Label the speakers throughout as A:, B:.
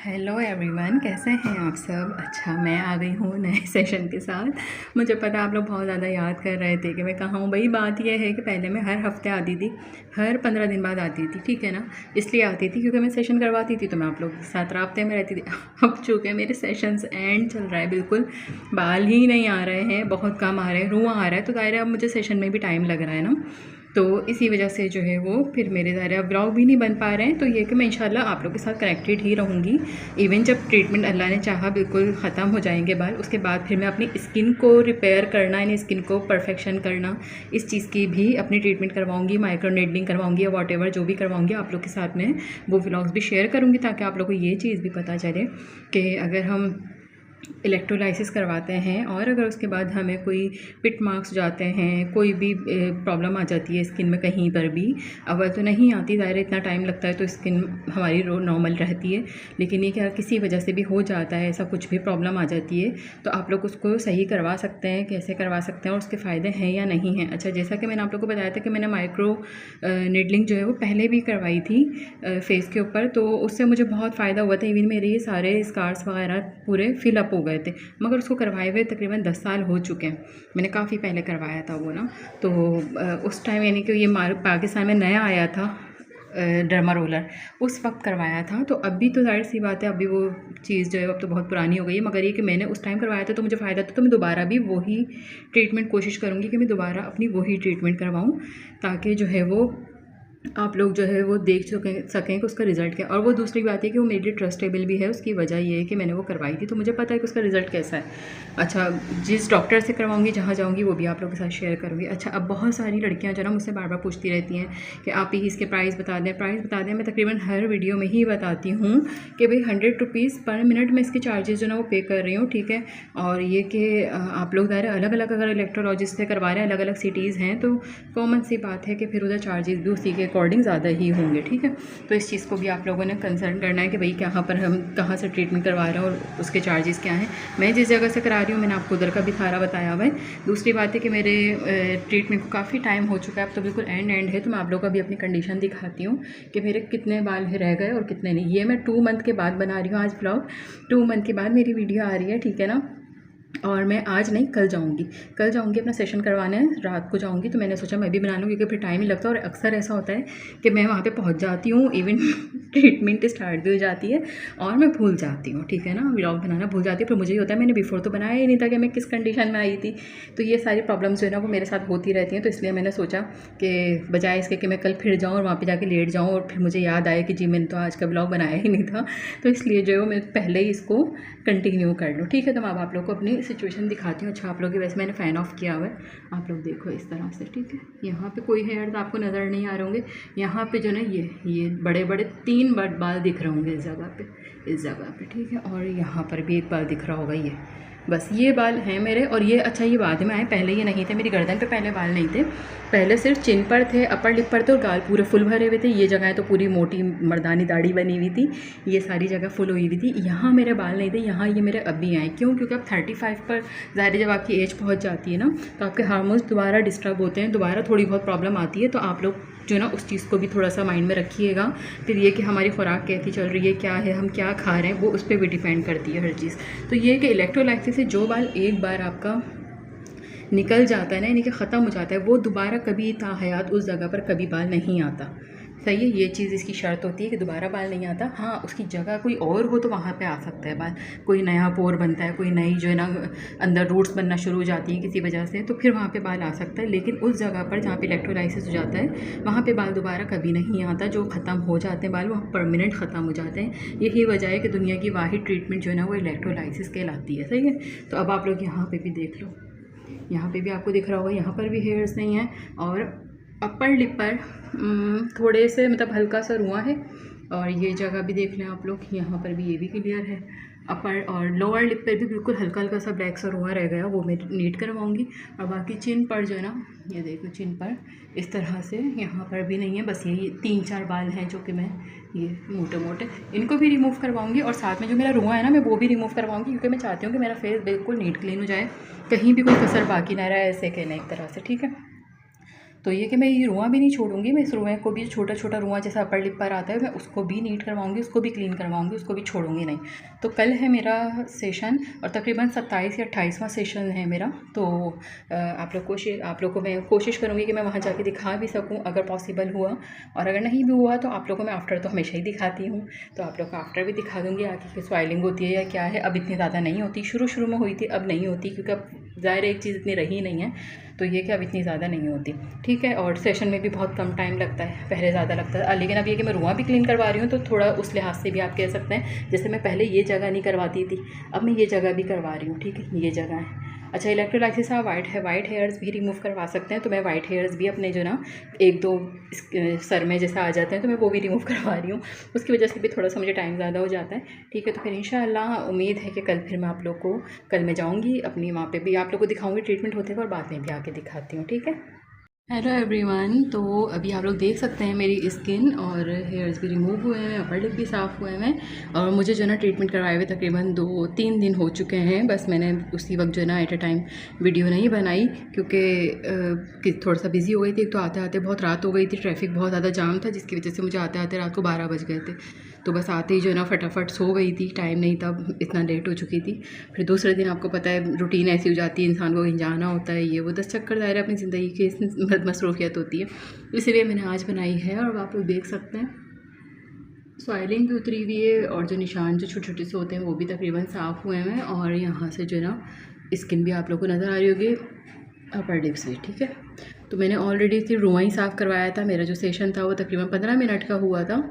A: Hello everyone, कैसे हैं आप सब। अच्छा, मैं आ गई हूँ नए सेशन के साथ। मुझे पता आप लोग बहुत ज़्यादा याद कर रहे थे कि मैं कहाँ हूँ। भाई बात यह है कि पहले मैं हर हफ्ते आती थी, हर 15 दिन बाद आती थी, ठीक है ना। इसलिए आती थी क्योंकि मैं सेशन करवाती थी तो मैं आप लोग के साथ राब्ते में रहती थी। अब चूँकि मेरे सेशंस एंड चल रहा है, बिल्कुल बाल ही नहीं आ रहे हैं, बहुत कम आ रहे हैं, रुआँ आ रहा है, तो दायरे अब मुझे सेशन में भी टाइम लग रहा है ना। तो इसी वजह से जो है वो फिर मेरे ज़ाहिर ब्लॉग भी नहीं बन पा रहे हैं। तो ये कि मैं इंशाल्लाह आप लोग के साथ कनेक्टेड ही रहूँगी। इवन जब ट्रीटमेंट अल्लाह ने चाहा बिल्कुल ख़त्म हो जाएंगे बाल, उसके बाद फिर मैं अपनी स्किन को रिपेयर करना, यानी स्किन को परफेक्शन करना, इस चीज़ की भी अपनी ट्रीटमेंट करवाऊँगी, माइक्रो नेडलिंग करवाऊँगी या वॉट जो भी करवाऊँगी आप लोग के साथ में वो व्लॉग्स भी शेयर करूँगी, ताकि आप लोग को ये चीज़ भी पता चले कि अगर हम इलेक्ट्रोलाइसिस करवाते हैं और अगर उसके बाद हमें कोई पिट मार्क्स जाते हैं, कोई भी प्रॉब्लम आ जाती है स्किन में कहीं पर भी, अव्वल तो नहीं आती, ज़ाहिर इतना टाइम लगता है तो स्किन हमारी नॉर्मल रहती है, लेकिन ये क्या किसी वजह से भी हो जाता है, ऐसा कुछ भी प्रॉब्लम आ जाती है तो आप लोग उसको सही करवा सकते हैं। कैसे करवा सकते हैं और उसके फ़ायदे हैं या नहीं हैं। अच्छा, जैसा कि मैंने आप लोग को बताया था कि मैंने माइक्रो निडलिंग जो है वो पहले भी करवाई थी फेस के ऊपर, तो उससे मुझे बहुत फ़ायदा हुआ था। इवन मेरे ये सारे स्कार्स वगैरह पूरे फिलअप हो गए थे, मगर उसको करवाए हुए तकरीबन 10 साल हो चुके हैं। मैंने काफ़ी पहले करवाया था वो ना, तो उस टाइम यानी कि ये पाकिस्तान में नया आया था डर्मा रोलर, उस वक्त करवाया था। तो अभी तो जाहिर सी बात है अभी वो चीज़ जो है अब तो बहुत पुरानी हो गई है, मगर ये कि मैंने उस टाइम करवाया था तो मुझे फ़ायदा था, तो मैं दोबारा भी वही ट्रीटमेंट कोशिश करूँगी कि मैं दोबारा अपनी वही ट्रीटमेंट करवाऊँ, ताकि जो है वो आप लोग जो है वो देख सकें कि उसका रिज़ल्ट क्या। और वो दूसरी बात है कि वो मेरे लिए ट्रस्टेबल भी है। उसकी वजह ये है कि मैंने वो करवाई थी तो मुझे पता है कि उसका रिज़ल्ट कैसा है। अच्छा, जिस डॉक्टर से करवाऊंगी, जहाँ जाऊंगी, वो भी आप लोगों के साथ शेयर करूँगी। अच्छा, अब बहुत सारी लड़कियाँ जो ना मुझसे बार बार पूछती रहती हैं कि आप ही इसके प्राइस बता दें, प्राइस बता दें। मैं तकरीबन हर वीडियो में ही बताती हूँ कि भाई 100 रुपीज़ पर मिनट में इसके चार्जेस जो ना वो पे कर रही हूँ, ठीक है। और ये कि आप लोग दायरा अलग अलग अगर इलेक्ट्रोलॉजिस्ट से करवा रहे हैं, अलग अलग सिटीज़ हैं, तो कॉमन सी बात है कि फिर उधर चार्जेस भी उसी के अकॉर्डिंग ज़्यादा ही होंगे, ठीक है। तो इस चीज़ को भी आप लोगों ने कंसर्न करना है कि भाई कहाँ पर हम कहाँ से ट्रीटमेंट करवा रहे हैं और उसके चार्जेस क्या हैं। मैं जिस जगह से करा रही हूँ मैंने आपको उधर का भी सारा बताया हुआ है। दूसरी बात है कि मेरे ट्रीटमेंट को काफ़ी टाइम हो चुका है, अब तो बिल्कुल एंड है, तो मैं आप लोगों को भी अपनी कंडीशन दिखाती हूँ कि मेरे कितने बाल रह गए और कितने नहीं। ये मैं 2 मंथ के बाद बना रही हूँ आज व्लॉग, 2 मंथ के बाद मेरी वीडियो आ रही है, ठीक है ना। और मैं आज नहीं कल जाऊँगी अपना सेशन करवाने, रात को जाऊँगी, तो मैंने सोचा मैं भी बना लूँ क्योंकि फिर टाइम ही लगता है। और अक्सर ऐसा होता है कि मैं वहाँ पे पहुँच जाती हूँ, इवन ट्रीटमेंट स्टार्ट भी हो जाती है और मैं भूल जाती हूँ, ठीक है ना, व्लॉग बनाना भूल जाती है। फिर मुझे ये होता है मैंने बिफोर तो बनाया ही नहीं था कि मैं किस कंडीशन में आई थी। तो ये सारी प्रॉब्लम्स जो है ना वो मेरे साथ होती रहती हैं। तो इसलिए मैंने सोचा कि बजाय इसके कि मैं कल फिर जाऊँ और वहाँ पर जाके लेट जाऊँ और फिर मुझे याद आए कि जी मैंने तो आज का ब्लॉग बनाया ही नहीं था, तो इसलिए जो है मैं पहले ही इसको कंटिन्यू कर लूँ, ठीक है। तो मैं अब आप लोग को अपनी सिचुएशन दिखाती हूँ। अच्छा, आप लोग की वैसे मैंने फ़ैन ऑफ किया हुआ है, आप लोग देखो इस तरह से, ठीक है। यहाँ पे कोई हेयर तो आपको नज़र नहीं आ रहे होंगे। यहाँ पे जो ना ये बड़े बड़े 3 बाल दिख रहे होंगे इस जगह पे, ठीक है। और यहाँ पर भी एक बाल दिख रहा होगा, ये बस ये बाल हैं मेरे। और ये अच्छा ये बाद में आए, पहले ये नहीं थे, मेरी गर्दन पे पहले बाल नहीं थे, पहले सिर्फ चिन पर थे, अपर लिप पर थे और गाल पूरे फुल भरे हुए थे। ये जगह तो पूरी मोटी मर्दानी दाढ़ी बनी हुई थी, ये सारी जगह फुल हुई हुई थी। यहाँ मेरे बाल नहीं थे, यहाँ ये मेरे अभी आए। क्यों? क्योंकि अब 35 पर ज़ाहिर जब आपकी एज पहुँच जाती है ना तो आपके हार्मोन्स दोबारा डिस्टर्ब होते हैं, दोबारा थोड़ी बहुत प्रॉब्लम आती है। तो आप लोग जो ना उस चीज़ को भी थोड़ा सा माइंड में रखिएगा। फिर ये कि हमारी खुराक कैसी चल रही है, क्या है, हम क्या खा रहे हैं, वो उस पर भी डिपेंड करती है हर चीज़। तो ये कि इलेक्ट्रोलाइसिस से जो बाल एक बार आपका निकल जाता है ना, यानी कि ख़त्म हो जाता है, वो दोबारा कभी ताहयात उस जगह पर कभी बाल नहीं आता। सही है, ये चीज़ इसकी शर्त होती है कि दोबारा बाल नहीं आता। हाँ, उसकी जगह कोई और हो तो वहाँ पे आ सकता है बाल, कोई नया पोर बनता है, कोई नई जो है ना अंदर रूट्स बनना शुरू हो जाती हैं किसी वजह से, तो फिर वहाँ पे बाल आ सकता है। लेकिन उस जगह पर जहाँ पे इलेक्ट्रोलाइसिस हो जाता है वहाँ पे बाल दोबारा कभी नहीं आता। जो ख़त्म हो जाते हैं बाल वो परमानेंट ख़त्म हो जाते हैं। यही वजह है कि दुनिया की वाहिद ट्रीटमेंट जो है ना वो इलेक्ट्रोलाइसिस कहलाती है, सही है। तो अब आप लोग यहाँ पर भी देख लो, यहाँ पे भी आपको दिख रहा होगा, यहाँ पर भी हेयर्स नहीं हैं। और अपर लिप पर थोड़े से मतलब हल्का सा रुआं है। और ये जगह भी देख लें आप लोग, यहाँ पर भी ये भी क्लियर है। अपर और लोअर लिप पर भी बिल्कुल हल्का हल्का सा ब्लैक सा रुआं रह गया, वो मैं नीट करवाऊँगी। और बाकी चिन पर जो है ना, ये देखो चिन पर इस तरह से यहाँ पर भी नहीं है, बस ये 3-4 बाल हैं जो कि मैं ये मोटे मोटे इनको भी रिमूव करवाऊँगी। और साथ में जो मेरा रुआं है ना मैं वो भी रिमूव करवाऊँगी, क्योंकि मैं चाहती हूँ कि मेरा फेस बिल्कुल नीट क्लीन हो जाए, कहीं भी कोई कसर बाकी ना रहे, ऐसे कहना एक तरह से, ठीक है। तो ये कि मैं ये रुआं भी नहीं छोड़ूंगी, मैं इस रुएं को भी, छोटा छोटा रुआं जैसा अपर लिप पर आता है, मैं उसको भी नीट करवाऊंगी, उसको भी क्लीन करवाऊंगी, उसको भी छोड़ूंगी नहीं। तो कल है मेरा सेशन और तकरीबन 27 या 28वां सेशन है मेरा। तो आप लोग को मैं कोशिश करूँगी कि मैं वहाँ जाके दिखा भी सकूँ अगर पॉसिबल हुआ, और अगर नहीं भी हुआ तो आप लोग को मैं आफ्टर तो हमेशा ही दिखाती हूँ, तो आप लोग को आफ्टर भी दिखा दूँगी आगे कि स्वेलिंग होती है या क्या है। अब इतनी ज़्यादा नहीं होती, शुरू शुरू में हुई थी, अब नहीं होती क्योंकि अब ज़ाहिर एक चीज़ इतनी रही नहीं है, तो ये कि अब इतनी ज़्यादा नहीं होती, ठीक है। और सेशन में भी बहुत कम टाइम लगता है, पहले ज़्यादा लगता था, लेकिन अब ये कि मैं रुआं भी क्लीन करवा रही हूँ तो थोड़ा उस लिहाज से भी आप कह सकते हैं, जैसे मैं पहले ये जगह नहीं करवाती थी, अब मैं ये जगह भी करवा रही हूँ, ठीक है, ये जगह है। अच्छा, इलेक्ट्रोलाइसिस आप वाइट हेयर्स भी रिमूव करवा सकते हैं, तो मैं वाइट हेयर्स भी अपने जो ना एक दो सर में जैसा आ जाते हैं तो मैं वो भी रिमूव करवा रही हूँ, उसकी वजह से भी थोड़ा सा मुझे टाइम ज़्यादा हो जाता है, ठीक है। तो फिर इंशाअल्लाह उम्मीद है कि कल फिर मैं आप लोग को, कल मैं जाऊँगी अपनी वहाँ पे भी आप लोग को दिखाऊँगी ट्रीटमेंट होते हुए, और बाद में भी आके दिखाती हूँ, ठीक है। हेलो एवरीवन, तो अभी आप लोग देख सकते हैं मेरी स्किन और हेयर्स भी रिमूव हुए हैं, अपर लिप भी साफ़ हुए हैं, और मुझे जो है ना ट्रीटमेंट करवाए हुए तकरीबन 2-3 दिन हो चुके हैं। बस मैंने उसी वक्त जो है ना एट अ टाइम वीडियो नहीं बनाई क्योंकि थोड़ा सा बिज़ी हो गई थी। तो आते आते बहुत रात हो गई थी, ट्रैफिक बहुत ज़्यादा जाम था, जिसकी वजह से मुझे आते आते रात को 12 बज गए थे। तो बस आते ही जो है ना फटाफट सो गई थी, टाइम नहीं था, इतना लेट हो चुकी थी। फिर दूसरे दिन आपको पता है रूटीन ऐसी हो जाती है, इंसान को कहीं जाना होता है, ये वो 10 चक्कर दायरे अपनी ज़िंदगी की मसरूफियत होती है, इसलिए मैंने आज बनाई है। और आप लोग देख सकते हैं स्वेलिंग भी उतरी हुई है, और जो निशान जो छोटे छोटे से होते हैं वो भी तकरीबन साफ़ हुए हैं, और यहाँ से जो है ना स्किन भी आप लोग को नज़र आ रही होगी, अपर लिप्स भी, ठीक है। तो मैंने ऑलरेडी सिर्फ रुआं ही साफ़ करवाया था, मेरा जो सेशन था वो तकरीबन 15 मिनट का हुआ था,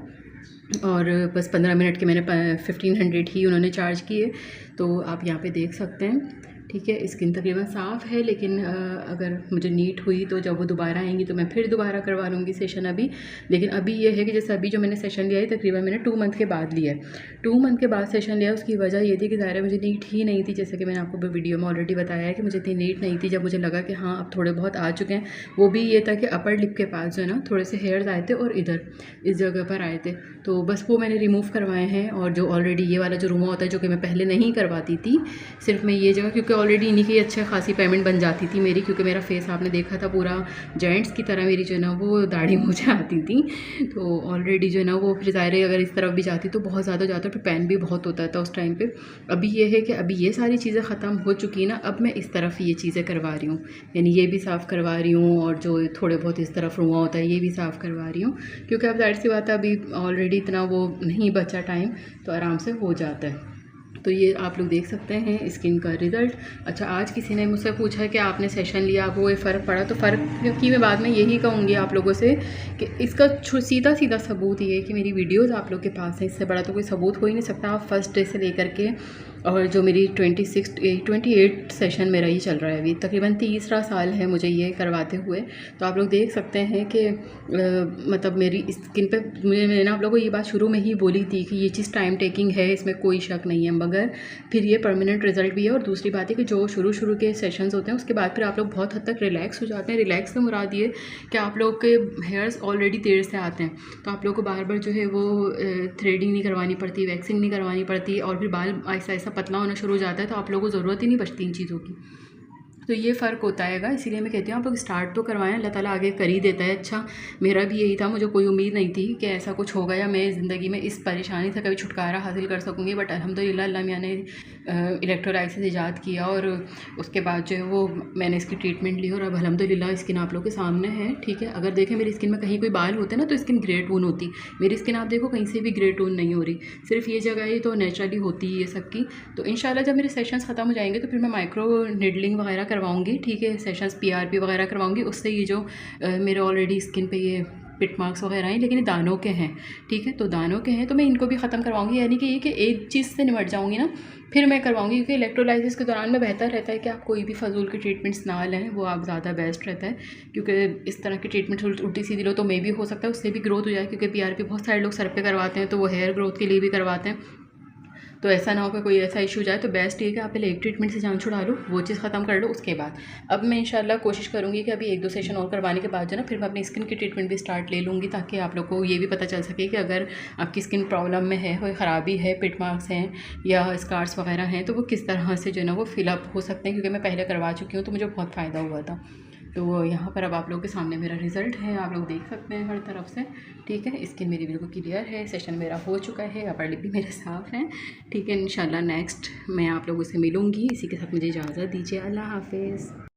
A: और बस 15 मिनट के मैंने 1500 ही उन्होंने चार्ज किए। तो आप यहाँ पे देख सकते हैं, ठीक है, स्किन तकरीबन साफ़ है, लेकिन अगर मुझे नीट हुई तो जब वो दोबारा आएंगी तो मैं फिर दोबारा करवा लूँगी सेशन अभी। लेकिन अभी ये है कि जैसे अभी जो मैंने सेशन लिया है तकरीबन मैंने 2 मंथ के बाद लिया है, 2 मंथ के बाद सेशन लिया। उसकी वजह ये थी कि ज़ाहिर है मुझे नीट ही नहीं थी, जैसे कि मैंने आपको वीडियो में ऑलरेडी बताया है कि मुझे इतनी नीट नहीं थी। जब मुझे लगा कि हाँ अब थोड़े बहुत आ चुके हैं, वो भी ये था कि अपर लिप के पास जो है ना थोड़े से हेयर्स आए थे और इधर इस जगह पर आए थे, तो बस वो मैंने रिमूव करवाए हैं। और जो ऑलरेडी ये वाला जो रुआं होता है जो कि मैं पहले नहीं करवाती थी, सिर्फ मैं ये जगह, क्योंकि ऑलरेडी इन्हीं की अच्छा खासी पेमेंट बन जाती थी मेरी, क्योंकि मेरा फेस आपने देखा था पूरा जेंट्स की तरह मेरी जो है ना वो दाढ़ी मुझे आती थी। तो ऑलरेडी जो है ना वो फिर ज़ाहिर है अगर इस तरफ भी जाती तो बहुत ज़्यादा जाता, फिर पेन भी बहुत होता था उस टाइम पे। अभी ये है कि अभी ये सारी चीज़ें ख़त्म हो चुकी ना, अब मैं इस तरफ ये चीज़ें करवा रही हूँ, यानी ये भी साफ़ करवा रही हूँ, और जो थोड़े बहुत इस तरफ रुआं होता है ये भी साफ़ करवा रही हूँ, क्योंकि अब ज़ाहिर सी बात है अभी ऑलरेडी इतना वो नहीं बचा टाइम, तो आराम से हो जाता है। तो ये आप लोग देख सकते हैं स्किन का रिज़ल्ट। अच्छा, आज किसी ने मुझसे पूछा कि आपने सेशन लिया, आपको कोई फ़र्क पड़ा? तो फ़र्क की मैं बाद में यही कहूँगी आप लोगों से कि इसका सीधा सीधा सबूत ये है कि मेरी वीडियोस आप लोग के पास है, इससे बड़ा तो कोई सबूत हो ही नहीं सकता। आप फर्स्ट डे से लेकर के और जो मेरी 28 सेशन मेरा ही चल रहा है, अभी तकरीबन तीसरा साल है मुझे ये करवाते हुए। तो आप लोग देख सकते हैं कि मतलब मेरी स्किन पे मैंने आप लोगों को ये बात शुरू में ही बोली थी कि ये चीज़ टाइम टेकिंग है, इसमें कोई शक नहीं है, मगर फिर ये परमानेंट रिज़ल्ट भी है। और दूसरी बात है कि जो शुरू के सेशंस होते हैं उसके बाद फिर आप लोग बहुत हद तक रिलैक्स हो जाते हैं। रिलैक्स से मुराद ये कि आप लोग के हेयर्स ऑलरेडी देर से आते हैं, तो आप लोग को बार बार जो है वो थ्रेडिंग नहीं करवानी पड़ती, वैक्सिंग नहीं करवानी पड़ती, और फिर बाल ऐसा ऐसा पतला होना शुरू हो जाता है, तो आप लोगों को ज़रूरत ही नहीं बचती इन चीज़ों की। तो ये फ़र्क होता है, इसीलिए मैं कहती हूँ आप लोग स्टार्ट तो करवाएं, अल्लाह ताला आगे कर ही देता है। अच्छा, मेरा भी यही था, मुझे कोई उम्मीद नहीं थी कि ऐसा कुछ होगा या मैं ज़िंदगी में इस परेशानी से कभी छुटकारा हासिल कर सकूँगी, बट अल्हम्दुलिल्लाह अल्लाह मियां ने इलेक्ट्रोलाइसिस ईजाद किया, और उसके बाद जो है वो मैंने इसकी ट्रीटमेंट ली, और अब अल्हम्दुलिल्लाह स्किन आप लोग के सामने है, ठीक है। अगर देखें मेरी स्किन में कहीं कोई बाल होते ना तो स्किन ग्रे टोन होती, मेरी स्किन आप देखो कहीं से भी ग्रे टोन नहीं हो रही, सिर्फ ये जगह ही तो नेचुरली होती है ये सब की। तो इंशाल्लाह जब मेरे सेशंस ख़त्म हो जाएंगे तो फिर मैं माइक्रो निडलिंग वगैरह करवाऊँगी, ठीक है, सेशंस PRP वगैरह करवाऊँगी, उससे ये जो मेरे ऑलरेडी स्किन पे ये पिट मार्क्स वगैरह हैं, लेकिन ये दानों के हैं, ठीक है, तो दानों के हैं तो मैं इनको भी ख़त्म करवाऊँगी, यानी कि ये कि एक चीज़ से निपट जाऊँगी ना फिर मैं करवाऊँगी। क्योंकि इलेक्ट्रोलाइसिस के दौरान में बेहतर रहता है कि आप कोई भी फजूल की ट्रीटमेंट्स ना लें, वो आप ज़्यादा बेस्ट रहता है, क्योंकि इस तरह की ट्रीटमेंट उल्टी सीधी लो तो मे भी हो सकता है उससे भी ग्रोथ हो जाए, क्योंकि PRP बहुत सारे लोग सर पे करवाते हैं तो वो हेयर ग्रोथ के लिए भी करवाते हैं, तो ऐसा ना हो कि कोई ऐसा इशू जाए। तो बेस्ट ये कि आप पहले एक ट्रीटमेंट से जान छुड़ा लो, वो चीज़ ख़त्म कर लो, उसके बाद अब मैं इंशाल्लाह कोशिश करूँगी कि अभी 1-2 सेशन और करवाने के बाद जो ना फिर मैं अपनी स्किन की ट्रीटमेंट भी स्टार्ट ले लूँगी, ताकि आप लोग को ये भी पता चल सके कि अगर आपकी स्किन प्रॉब्लम में है, कोई ख़राबी है, पिट मार्क्स हैं या स्कार्स वगैरह हैं, तो वो किस तरह से जो है ना वो फिलअप हो सकते हैं, क्योंकि मैं पहले करवा चुकी हूँ तो मुझे बहुत फ़ायदा हुआ था। तो यहाँ पर अब आप लोगों के सामने मेरा रिज़ल्ट है, आप लोग देख सकते हैं हर तरफ से। ठीक है, स्किन मेरी बिल्कुल क्लियर है, सेशन मेरा हो चुका है, अपर लिप भी मेरे साफ़ हैं। ठीक है, इंशाल्लाह नेक्स्ट मैं आप लोगों से मिलूँगी। इसी के साथ मुझे इजाज़त दीजिए। अल्लाह हाफ़िज़।